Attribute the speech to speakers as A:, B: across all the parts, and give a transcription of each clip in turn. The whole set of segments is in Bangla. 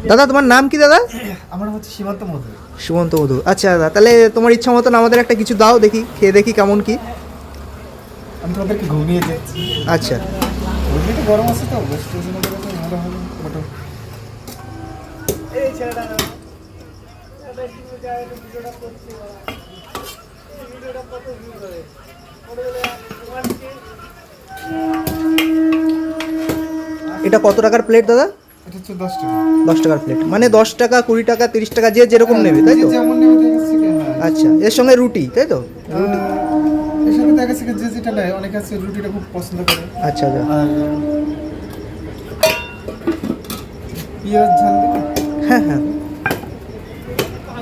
A: দাদা তোমার নাম কি দাদা?
B: আমার হচ্ছে সীমান্ত মধু।
A: সুমন্ত মধু। আচ্ছা দাদা, তাহলে তোমার ইচ্ছা মতন আমাদের একটা কিছু দাও, দেখি খেয়ে দেখি কেমন কি।
B: আমি তোমাদেরকে ঘুমিয়ে দিচ্ছি।
A: আচ্ছা
B: ঘুগনিটা গরম আছে তো, বেশ টেনশন করে তো ভালো হবে মোটো। এই ছেলেটা ভিডিওটা করছি, ভিডিওটা কত ভিউ করে
A: এটা কত টাকার প্লেট দাদা?
B: এটা হচ্ছে 10 টাকা।
A: 10 টাকার প্লেট, মানে 10 টাকা 20 টাকা 30 টাকা যে যেরকম নেবে তাই তো?
B: যেমন নেবে দেখেছি কি হ্যাঁ।
A: আচ্ছা, এর সঙ্গে রুটি তাই তো?
B: এর সাথে দেখা যাচ্ছে যে যেটা নেয়, অনেকে আছে রুটিটা খুব পছন্দ করে।
A: আচ্ছা আচ্ছা।
B: আর পেঁয়াজ ঝাল দিবে।
A: হ্যাঁ হ্যাঁ,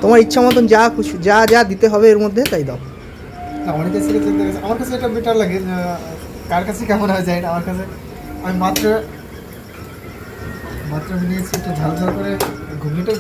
A: তোমার ইচ্ছা মতন যা খুশি যা যা দিতে হবে এর মধ্যে তাই দাও।
B: না, অনেকে আছে যে আমার কাছে এটা বেটার লাগে। কার কাছে কেমন হয় যায় না, আমার কাছে আমি মাত্র নিয়েছি একটু ঝাল ঝাল করে ঘুগনিটা